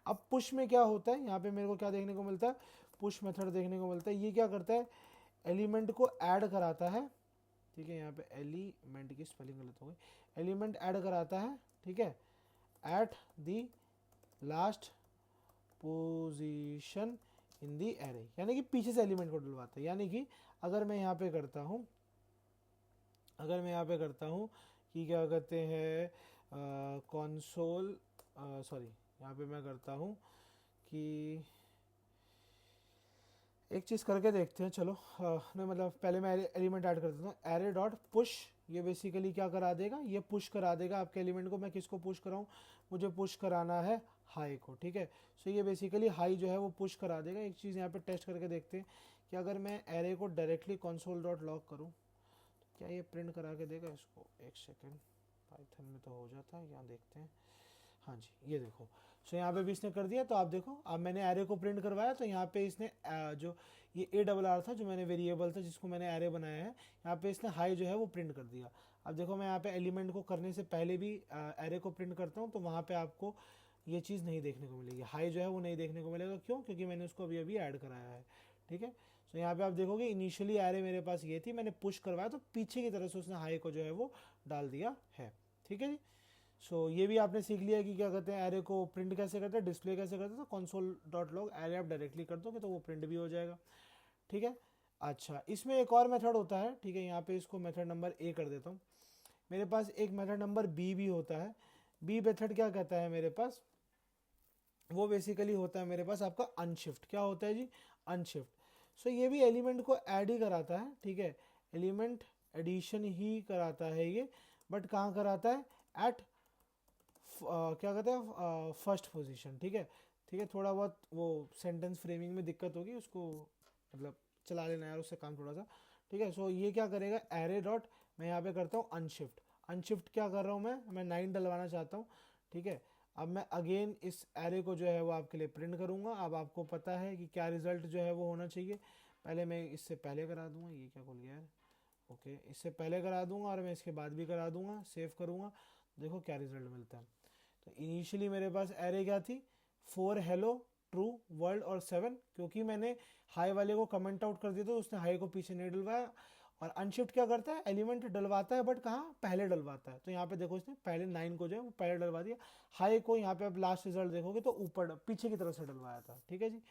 अब पुश में क्या होता है, यहाँ पे मेरे को क्या देखने को मिलता है, पुश मेथड देखने को मिलता है। ये क्या करता है, एलिमेंट को ऐड कराता है, ठीक है, यहाँ पे एलिमेंट की स्पेलिंग गलत हो गई, एलिमेंट ऐड कराता है, ठीक है, at the last position in the array, यानी कि पीछे से एलिमेंट को डलवाता है। यानी कि अगर मैं यहाँ पे करता हूँ, कि क्या कहते हैं कंसोल, सॉरी, यहाँ पे मैं करता हूँ कि एक चीज़ करके देखते हैं, चलो नहीं मतलब पहले मैं एलिमेंट ऐड कर देता हूँ, एरे डॉट पुश, ये बेसिकली क्या करा देगा, ये पुश करा देगा आपके एलिमेंट को। मैं किसको पुश कराऊँ, मुझे पुश कराना है हाई को, ठीक है। सो ये बेसिकली हाई जो है वो पुश करा देगा। एक चीज़ यहाँ पे टेस्ट करके देखते हैं कि अगर मैं एरे को डायरेक्टली कंसोल डॉट लॉग करूँ तो क्या ये प्रिंट करा के देगा इसको, एक सेकेंड, पाइथन में तो हो जाता है, यहाँ देखते हैं, हाँ जी ये देखो। सो यहाँ पे भी इसने कर दिया, तो आप देखो अब मैंने एरे को प्रिंट करवाया, तो यहाँ पे इसने जो ये ARR था, जो मैंने वेरिएबल था जिसको मैंने एरे बनाया है, यहाँ पे इसने हाई जो है वो प्रिंट कर दिया। अब देखो मैं यहाँ पे एलिमेंट को करने से पहले भी एरे को प्रिंट करता हूँ, तो वहाँ पे आपको ये चीज़ नहीं देखने को मिलेगी, हाई जो है वो नहीं देखने को मिलेगा। क्यों, क्योंकि मैंने उसको अभी अभी ऐड कराया है, ठीक है। सो यहाँ पे आप देखोगे इनिशियली एरे मेरे पास ये थी, मैंने पुश करवाया तो पीछे की तरफ से उसने हाई को जो है वो डाल दिया है। ठीक है जी। सो ये भी आपने सीख लिया कि क्या कहते हैं एरे को प्रिंट कैसे करते हैं, डिस्प्ले कैसे करते हैं। तो console.log एरे आप डायरेक्टली कर दोगे तो वो प्रिंट भी हो जाएगा। ठीक है। अच्छा, इसमें एक और मेथड होता है। ठीक है, यहाँ पे इसको मेथड नंबर ए कर देता हूँ। मेरे पास एक मेथड नंबर बी भी होता है। बी मेथड क्या कहता है मेरे पास, वो बेसिकली होता है मेरे पास आपका अनशिफ्ट। क्या होता है जी, अनशिफ्ट। सो ये भी एलिमेंट को ऐड ही कराता है। ठीक है, एलिमेंट एडिशन ही कराता है ये, बट कहाँ कराता है, एट क्या कहते हैं फर्स्ट पोजीशन। ठीक है। ठीक है, थोड़ा बहुत वो सेंटेंस फ्रेमिंग में दिक्कत होगी, उसको मतलब चला लेना यार, उससे काम थोड़ा सा। ठीक है। सो ये क्या करेगा, एरे डॉट, मैं यहाँ पे करता हूँ अनशिफ्ट। अनशिफ्ट क्या कर रहा हूँ मैं 9 डलवाना चाहता हूँ। ठीक है। अब मैं अगेन इस एरे को जो है वो आपके लिए प्रिंट करूँगा। अब आपको पता है कि क्या रिजल्ट जो है वो होना चाहिए। पहले मैं इससे पहले करा दूंगा, ये क्या खुल गया यार, ओके, इससे पहले करा दूंगा और मैं इसके बाद भी करा दूंगा, सेव करूँगा, देखो क्या रिजल्ट मिलता है। तो इनिशियली मेरे पास एरे क्या थी, 4 हेलो ट्रू वर्ल्ड और 7, क्योंकि मैंने हाई वाले को कमेंट आउट कर दिया तो उसने हाई को पीछे नहीं डलवाया। और अनशिफ्ट क्या करता है, एलिमेंट डलवाता है बट कहाँ, पहले डलवाता है। तो यहाँ पे देखो इसने पहले 9 को जो है वो पहले डलवा दिया, हाई को यहाँ पे आप लास्ट रिजल्ट देखोगे तो ऊपर पीछे की तरफ से डलवाया था। ठीक है जी।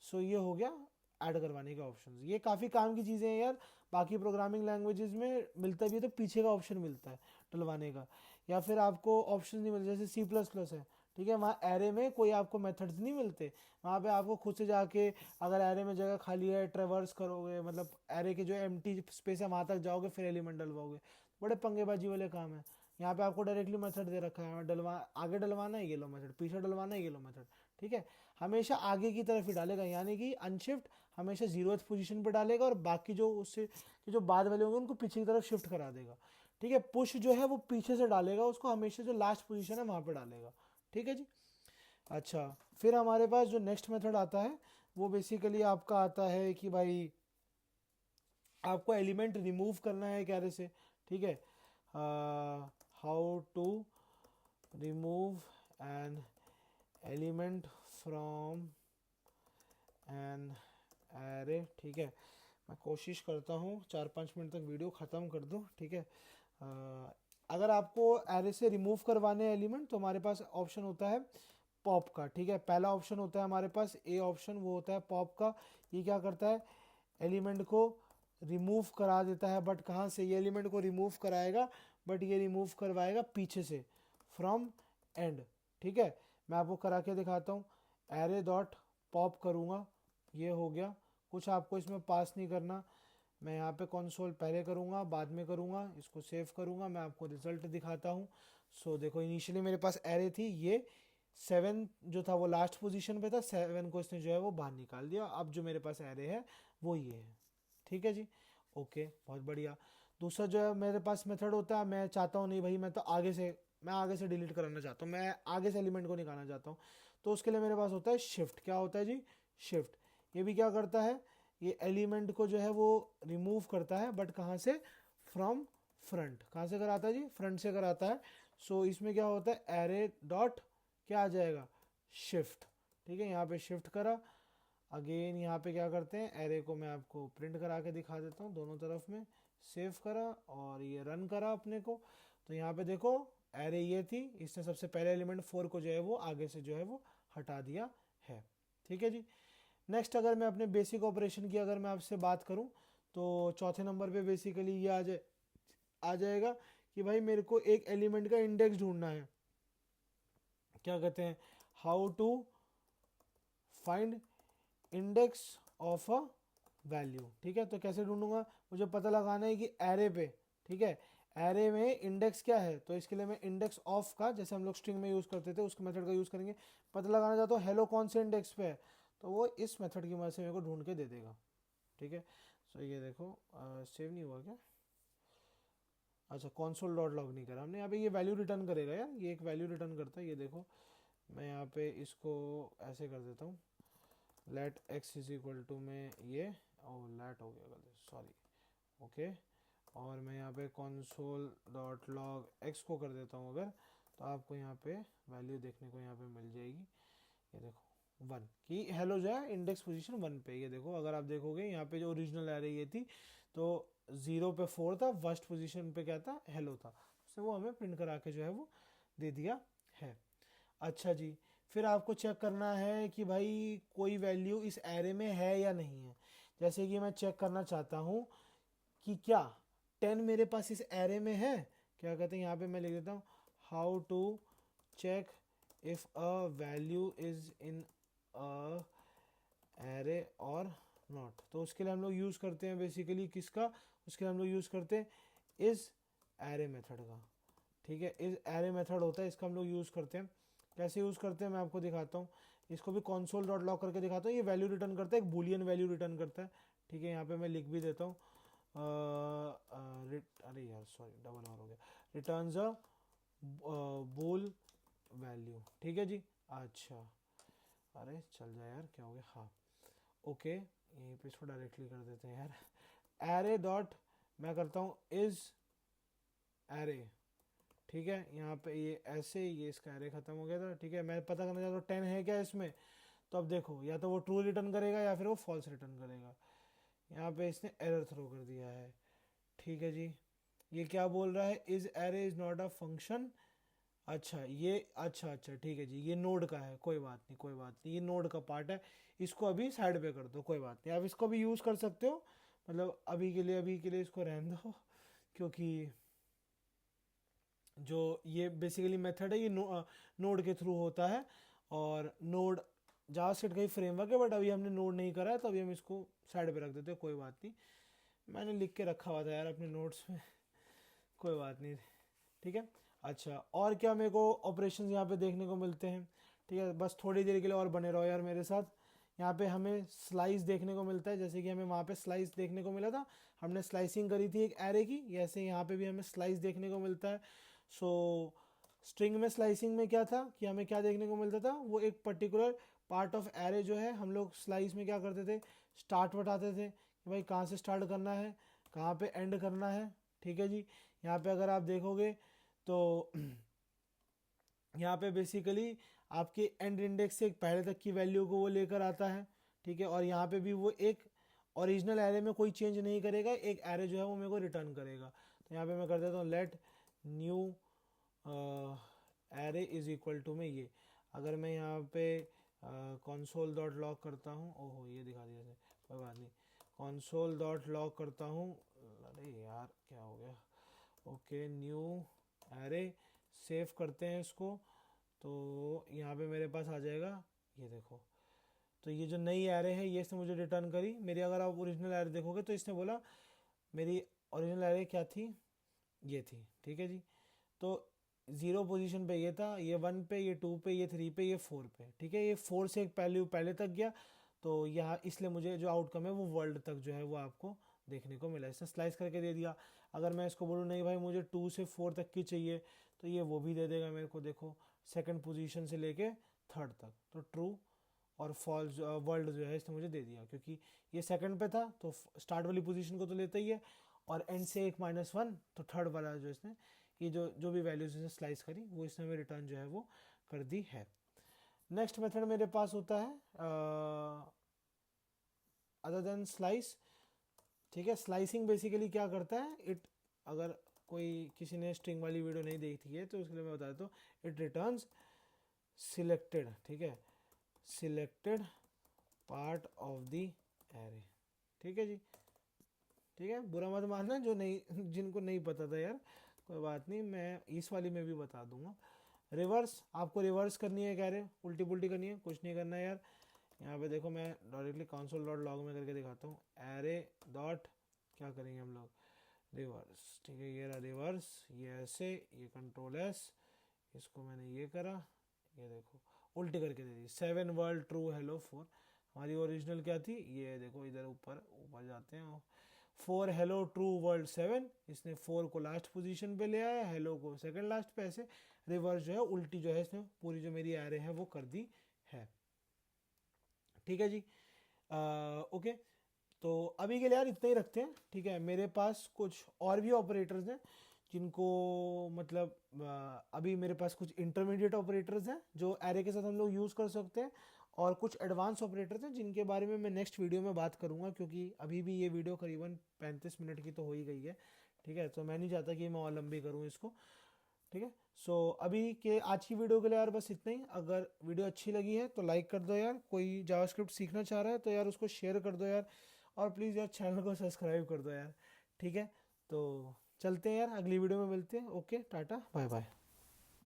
सो ये हो गया ऐड करवाने का ऑप्शन। ये काफ़ी काम की चीज़ें हैं यार। बाकी प्रोग्रामिंग लैंग्वेजेस में मिलता भी है तो पीछे का ऑप्शन मिलता है डलवाने का, या फिर आपको ऑप्शन नहीं मिलते, जैसे C++ है। ठीक है, वहाँ एरे में कोई आपको मेथड्स नहीं मिलते, वहाँ पे आपको खुद से जाके, अगर एरे में जगह खाली है ट्रेवर्स करोगे, मतलब एरे के जो एम्प्टी स्पेस है वहाँ तक जाओगे फिर एलिमेंट डलवाओगे, बड़े पंगेबाजी वाले काम है। यहाँ पे आपको डायरेक्टली मेथड दे रखा है, आगे डलवाना है ये लो मेथड, पीछे डलवाना है ये लो मेथड। ठीक है, हमेशा आगे की तरफ ही डालेगा, यानी कि अनशिफ्ट हमेशा 0th पोजीशन पे डालेगा और बाकी जो उससे जो बाद वाले होंगे उनको पीछे की तरफ शिफ्ट करा देगा। ठीक है, पुश जो है वो पीछे से डालेगा, उसको हमेशा जो लास्ट पोजीशन है वहां पे डालेगा। ठीक है जी। अच्छा, फिर हमारे पास जो नेक्स्ट मेथड आता है वो बेसिकली आपका आता है कि भाई आपको एलिमेंट रिमूव करना है कैरे से। ठीक है, how to remove an element from an array. ठीक है, मैं कोशिश करता हूँ 4-5 मिनट तक वीडियो ख़त्म कर दूँ। ठीक है, अगर आपको एरे से रिमूव करवाने एलिमेंट तो हमारे पास ऑप्शन होता है पॉप का। ठीक है, पहला ऑप्शन होता है हमारे पास ए ऑप्शन, वो होता है पॉप का। ये क्या करता है, एलिमेंट को रिमूव करा देता है, बट कहाँ से, ये एलिमेंट को रिमूव कराएगा बट ये रिमूव करवाएगा पीछे से, फ्रॉम एंड। ठीक है, मैं आपको करा के दिखाता हूँ। एरे डॉट पॉप करूँगा, ये हो गया। कुछ आपको इसमें पास नहीं करना, मैं यहाँ पे कंसोल पहले करूँगा बाद में करूँगा, इसको सेव करूँगा, मैं आपको रिजल्ट दिखाता हूँ। सो देखो इनिशियली मेरे पास एरे थी, ये 7 जो था वो लास्ट पोजीशन पे था, 7 को इसने जो है वो बाहर निकाल दिया। अब जो मेरे पास एरे है वो ये है। ठीक है जी, ओके, बहुत बढ़िया। दूसरा जो है मेरे पास मेथड होता है, मैं चाहता हूँ नहीं भाई मैं तो आगे से डिलीट कराना चाहता हूँ, मैं आगे से एलिमेंट को निकालना चाहता हूँ, तो उसके लिए मेरे पास होता है शिफ्ट। क्या होता है जी, शिफ्ट। ये भी क्या करता है, ये एलिमेंट को जो है वो रिमूव करता है, बट कहाँ से, फ्रॉम फ्रंट। कहाँ से कराता है जी, फ्रंट से कराता है। सो इसमें क्या होता है, एरे डॉट क्या आ जाएगा, शिफ्ट। ठीक है, यहाँ पे शिफ्ट करा, अगेन यहाँ पे क्या करते हैं, एरे को मैं आपको प्रिंट करा के दिखा देता हूँ दोनों तरफ में, सेव करा और ये रन करा अपने को। तो यहाँ पे देखो एरे ये थी, इसने सबसे पहले एलिमेंट 4 को जो है वो आगे से जो है वो हटा दिया है। ठीक है जी। नेक्स्ट अगर मैं अपने बेसिक ऑपरेशन की अगर मैं आपसे बात करूं तो चौथे नंबर पे बेसिकली ये आ जाएगा कि भाई मेरे को एक एलिमेंट का इंडेक्स ढूंढना है। क्या कहते हैं, how to find index of a value. ठीक है, तो कैसे ढूंढूंगा, मुझे पता लगाना है कि एरे पे, ठीक है, एरे में इंडेक्स क्या है, तो इसके लिए मैं इंडेक्स ऑफ का, जैसे हम लोग स्ट्रिंग में यूज़ करते थे उसके मेथड का यूज़ करेंगे। पता लगाना चाहता हूँ हेलो कौन से इंडेक्स पे है, तो वो इस मेथड की मदद से मेरे को ढूंढ के दे देगा। ठीक है, सो ये देखो सेव नहीं हुआ क्या, अच्छा console डॉट लॉग नहीं करा हमने, यहाँ पे ये वैल्यू रिटर्न करेगा यार, ये एक वैल्यू रिटर्न करता है। ये देखो मैं यहाँ पे इसको ऐसे कर देता हूँ, let x is equal to में ये, और लेट हो गया गलती, सॉरी, ओके, और मैं यहाँ पे console डॉट लॉग एक्स को कर देता हूँ अगर, तो आपको यहाँ पे वैल्यू देखने को यहाँ पे मिल जाएगी। ये देखो 1 कि हेलो जो है इंडेक्स पोजीशन 1 पे। ये देखो अगर आप देखोगे यहाँ पे जो ओरिजिनल एरे ये थी तो 0 पे 4 था, फर्स्ट पोजीशन पे क्या था, हेलो था, तो वो हमें प्रिंट करा के जो है वो दे दिया है। अच्छा जी, फिर आपको चेक करना है कि भाई कोई वैल्यू इस एरे में है या नहीं है। जैसे कि मैं चेक करना चाहता हूँ कि क्या 10 मेरे पास इस एरे में है। क्या कहते हैं यहाँ पे मैं लिख देता हूँ how to check if a value is in a array और नॉट। तो उसके लिए हम लोग यूज़ करते हैं बेसिकली किसका, उसके लिए हम लोग यूज़ करते हैं इस एरे मेथड का। ठीक है, इस एरे मेथड होता है, इसका हम लोग यूज़ करते हैं। कैसे यूज़ करते हैं मैं आपको दिखाता हूँ। इसको भी console डॉट लॉग करके दिखाता हूँ। ये वैल्यू रिटर्न करता है, एक बूलियन वैल्यू रिटर्न करता है। ठीक है, यहाँ पे मैं लिख भी देता हूँ अरे यार सॉरी डबल आर हो गया, रिटर्न्स अ बूल वैल्यू। ठीक है जी। अच्छा, अरे चल जाए यार, क्या हो गया, हाँ ओके, यहीं पे इसको डायरेक्टली कर देते हैं यार। एरे डॉट मैं करता हूँ इज एरे। ठीक है, यहाँ पे ये ऐसे ये इसका एरे खत्म हो गया था। ठीक है, मैं पता करना चाहता हूँ 10 है क्या इसमें, तो अब देखो या तो वो ट्रू रिटर्न करेगा या फिर वो फॉल्स रिटर्न करेगा। यहाँ पे इसने एरर थ्रो कर दिया है। ठीक है जी, ये क्या बोल रहा है, is array is not a function. अच्छा ये अच्छा अच्छा ठीक है जी, ये नोड का है, कोई बात नहीं कोई बात नहीं, ये नोड का पार्ट है, इसको अभी साइड पे कर दो, कोई बात नहीं। आप इसको भी यूज़ कर सकते हो, मतलब अभी के लिए इसको रहने दो, क्योंकि जो ये बेसिकली मेथड है ये नोड के थ्रू होता है। और नोड जावास्क्रिप्ट का ही फ्रेमवर्क है, बट अभी हमने नोड नहीं करा है तो अभी हम इसको साइड पे रख देते हैं, कोई बात नहीं। मैंने लिख के रखा हुआ था यार अपने नोट्स में, कोई बात नहीं। ठीक है, अच्छा और क्या मेरे को ऑपरेशंस यहाँ पे देखने को मिलते हैं। ठीक है, बस थोड़ी देर के लिए और बने रहो यार मेरे साथ। यहाँ पे हमें स्लाइस देखने को मिलता है, जैसे कि हमें वहाँ पे स्लाइस देखने को मिला था, हमने स्लाइसिंग करी थी एक एरे की, जैसे यहाँ पे भी हमें स्लाइस देखने को मिलता है। सो स्ट्रिंग में स्लाइसिंग में क्या था कि हमें क्या देखने को मिलता था, वो एक पर्टिकुलर पार्ट ऑफ एरे जो है हम लोग स्लाइस में क्या करते थे, स्टार्ट बताते थे कि भाई कहाँ से स्टार्ट करना है, कहाँ पे एंड करना है। ठीक है जी, यहाँ पे अगर आप देखोगे तो यहाँ पे बेसिकली आपके एंड इंडेक्स से एक पहले तक की वैल्यू को वो लेकर आता है। ठीक है, और यहाँ पे भी वो एक ओरिजिनल एरे में कोई चेंज नहीं करेगा, एक एरे जो है वो मेरे को रिटर्न करेगा। तो यहाँ पे मैं कर देता हूँ let new array is equal to में ये, अगर मैं यहाँ पे console डॉट लॉग करता हूँ, ओहो ये दिखा दिया था, कोई बात नहीं, console डॉट लॉग करता हूँ, अरे यार क्या हो गया, ओके न्यू एरे, सेव करते हैं इसको, तो यहाँ पे मेरे पास आ जाएगा, ये देखो। तो ये जो नई एरे है ये इसने मुझे रिटर्न करी मेरी। अगर आप ओरिजिनल एरे देखोगे तो इसने बोला मेरी ओरिजिनल एरे क्या थी, ये थी। ठीक है जी, तो 0 पोजीशन पे ये था, ये 1 पे, ये 2 पे, ये 3 पे, ये 4 पे। ठीक है, ये 4 से एक वैल्यू पहले तक गया, तो यहाँ इसलिए मुझे जो आउटकम है वो वर्ल्ड तक जो है वो आपको देखने को मिला, इसने स्लाइस करके दे दिया। अगर मैं इसको बोलूँ नहीं भाई मुझे 2 से 4 तक की चाहिए, तो ये वो भी दे देगा मेरे को, देखो सेकंड पोजीशन से लेके थर्ड तक, तो ट्रू और फॉल्स वर्ल्ड जो है इसने मुझे दे दिया, क्योंकि ये सेकंड पे था तो स्टार्ट वाली पोजीशन को तो लेता ही है, और एंड से एक -1 तो थर्ड वाला जो इसने ये जो जो भी वैल्यूज इसने स्लाइस करी वो इसने हमें रिटर्न जो है वो कर दी है। नेक्स्ट मेथड मेरे पास होता है अदर देन स्लाइस। ठीक है, स्लाइसिंग बेसिकली क्या करता है, इट अगर कोई किसी ने स्ट्रिंग वाली वीडियो नहीं देखी है तो उसके लिए मैं बता देता हूँ, इट रिटर्न्स सिलेक्टेड। ठीक है, selected part of the array. ठीक है जी, ठीक है, बुरा मत मानना जो नहीं जिनको नहीं पता था यार, कोई बात नहीं, मैं इस वाली में भी बता दूंगा। रिवर्स, आपको रिवर्स करनी है कह रहे, उल्टी पुल्टी करनी है, कुछ नहीं करना है यार। यहाँ पे देखो मैं डायरेक्टली console डॉट लॉग में करके दिखाता हूँ, एरे डॉट क्या करेंगे हम लोग, रिवर्स। ठीक है, ये रहा रिवर्स, ये ऐसे, ये कंट्रोल एस, इसको मैंने ये करा, ये देखो उल्टी करके दे दी, 7 वर्ल्ड ट्रू हेलो 4। हमारी ओरिजिनल क्या थी, ये देखो इधर ऊपर ऊपर जाते हैं, 4 हेलो ट्रू वर्ल्ड 7, इसने 4 को लास्ट पोजीशन पे ले आया, हेलो को सेकंड लास्ट पे, ऐसे रिवर्स जो है उल्टी जो है इसने पूरी जो मेरी एरे है वो कर दी है। ठीक है जी, ओके, तो अभी के लिए यार इतना ही रखते हैं। ठीक है, मेरे पास कुछ और भी ऑपरेटर्स हैं जिनको मतलब अभी मेरे पास कुछ इंटरमीडिएट ऑपरेटर्स हैं जो एरे के साथ हम लोग यूज़ कर सकते हैं, और कुछ एडवांस ऑपरेटर्स हैं जिनके बारे में मैं नेक्स्ट वीडियो में बात करूंगा, क्योंकि अभी भी ये वीडियो करीबन 35 मिनट की तो हो ही गई है। ठीक है, तो मैं नहीं चाहता कि मैं और लंबी करूँ इसको। ठीक है, सो अभी के आज की वीडियो के लिए यार बस इतना ही। अगर वीडियो अच्छी लगी है तो लाइक कर दो यार, कोई जावास्क्रिप्ट सीखना चाह रहा है तो यार उसको शेयर कर दो यार, और प्लीज़ यार चैनल को सब्सक्राइब कर दो यार। ठीक है, तो चलते हैं यार, अगली वीडियो में मिलते हैं। Okay, tata bye bye.